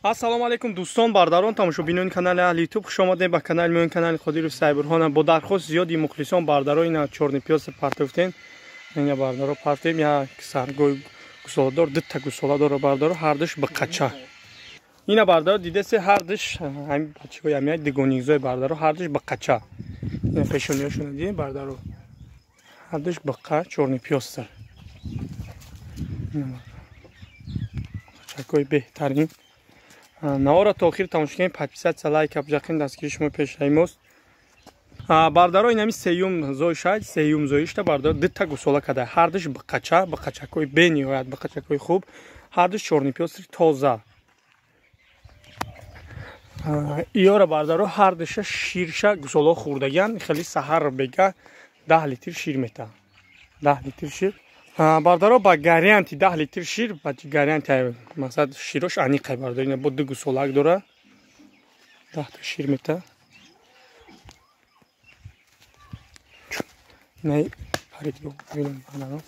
Ассалому алайкум дӯстон, бардарон, тамошобинони канали Аҳли Ютуб, хуш омадед ба канали моён, канали Қодиров Сайбурҳон. Бо дархост зиёди мухлисон бардаро ина чорни пиёз партофтен. Ина бардаро партем як саргой гусоладор, дутта гусоладор бардаро ҳардаш ба қача. Ина бардаро дидесе ҳардаш ҳами бачаҳои ҳамияк дигонигзои бардаро ҳардаш ба қача. Ина пешониҳошона дидем бардаро ҳардаш ба қа чорни пиёзтар. Ина қачакои беҳтарин. Наора то охир тамошо кунед, подписатсия, лайк абжақин дастгири шумо пешраи мост. Бардаро инами сеюм зои шад, сеюм зоишта бардаро дутта гусола када. Ҳардаш ба қачакои бениҳоят, ба қачакои хуб, ҳардаш чорни пиёзтри тоза. Иёра бардаро ҳардаша ширша гусоло хурдаган, хели саҳар бега 10 литр шир мета. 10 литр шир. Бардаро ба гарантӣ 10 литр шир, ба гарантӣ мақсад широш аниқай бардаро ина бо 2 гусолак дора. 10 та шир мета. Не харидо бинем банаро.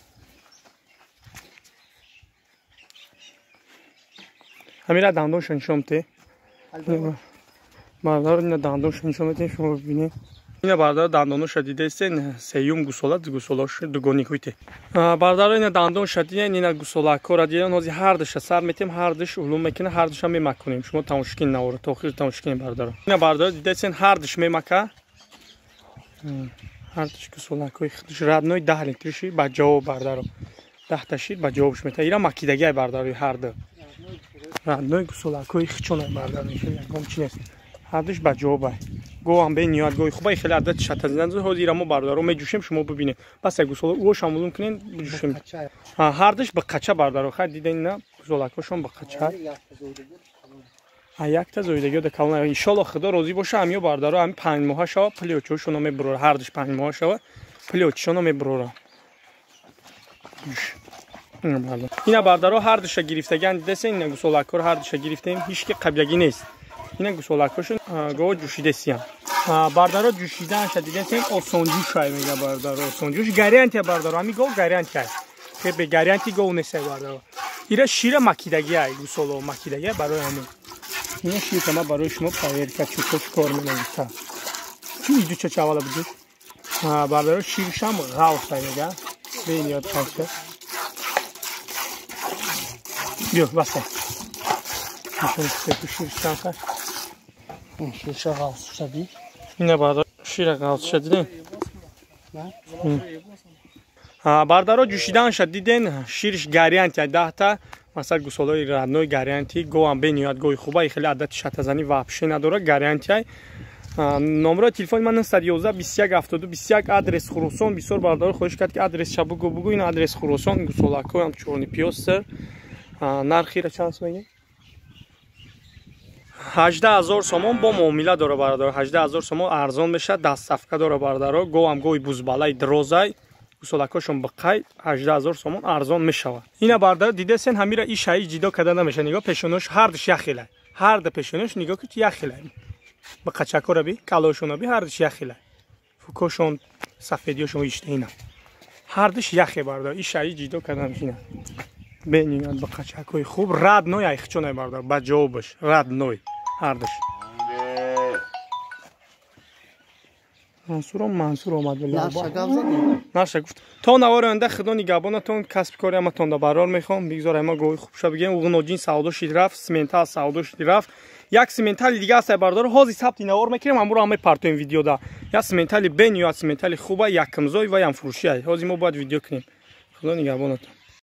Амира дандон шоншомте. Бардаро ина дандон шоншомте шумо бибинед. Ина бардаро дандоноша дидестен сеюм гусола гусолош дугоникуйте. Бардаро ина дандон шадиден ина гусолакора диден ҳози ҳардаша сар метем, ҳардаш улум мекунем, ҳардаша мемакунем. Шумо тамошо кунед наора то охир тамошо кунед бардаро. Ина бардаро дидестен ҳардаш мемака. Ҳардаш гусолакои худш радной 10 литр шир ба ҷавоб бардаро. 10 та шир ба ҷавобш мета. Ира макидагай бардаро ҳарда. Радной гусолакои хичонай бардаро. Ягон чи нест. ҳардаш ба ҷавобай. Гоам бе ниёт гои хубай хеле адад шатазан ҳозир амо бардаро меҷӯшем шумо бибинед. Бас як гусола уо шамулун кунен биҷӯшем. Ҳардаш ба қача бардаро хай диден на гусолакошон ба қача. Як та зоидагиё да калона иншалло худо розӣ боша амиё бардаро ами 5 моҳа шава плёчошоно мебурора. Ҳардаш 5 моҳа шава плёчшоно мебурора. Ина бардаро ҳардаша гирифтаган дидесен ина гусолакор ҳардаша гирифтем ҳеч ки қаблягӣ нест. Ина гусолакошон гоҳо ҷӯшидесиян. Бардаро ҷӯшиданша дидесен осонҷӯшай мега бардаро осонҷӯш гарантия бардаро ами гоҳ гарантия. Ке бе гарантия гоҳ несай бардаро. Ира шира макидагиай гусоло макидагиай барои ами. Ина ширкама барои шумо проверка чӯкош кор менависа. Чӣ идуча чавала бидуш? Бардаро ширшам ғавсай мега. Бениёд қашта. Биё басай. Ширшанха. Ширша ғавс шади. Ина бардаро шира ғавс шадиден. Бардаро ҷӯшидан шадиден ширш гарантия 10 та масал гусолои радной гарантия гоам бениёят гои хубай хеле адати шатазани вапше надора гарантия. Номерои телефони ман 011 21 72 21 адрес Хурусон. Бисёр бардаро хоҳиш кард ки адрес чабу бугу ин адрес Хурусон гусолакои ам чорни пиёзтар. Нархира чанд сомон? 18000 сомон бо муомила дора бардаро. 18000 сомон арзон мешад, дастсафка дора бардаро. Гоам гои бузбалаи дрозай гусолакошон ба қай 18000 сомон арзон мешавад. Ина бардаро дидесен ҳамира ишаи ҷидо када намеша. Нигоҳ пешонош ҳардаш яхилай. Ҳарда пешонош нигоҳ куч яхилай. Ба қачакора би калошона би ҳардаш яхилай. Фукошон сафедиёшон иштаина. Ҳардаш яхе бардаро ишаи ҷидо када намешина. Бениёд ба қачакои хуб радной айхчонай бардаро ба ҷавобаш радной ҳардаш. Мансур омад наша гуфт то наворанда худо нигабонатон касби кори аматон да барор мехом бигзора ма гои хубша бигем уғноҷин савдо шид рафт симентал савдо шид рафт як симентали дига аст бардор ҳози сабти навор мекирем амуро ҳамаи партоем видеода як симентали бен ё симентали хуба якмзой ва ям фурӯши ҳози мо бояд видео кунем худо нигабонатон.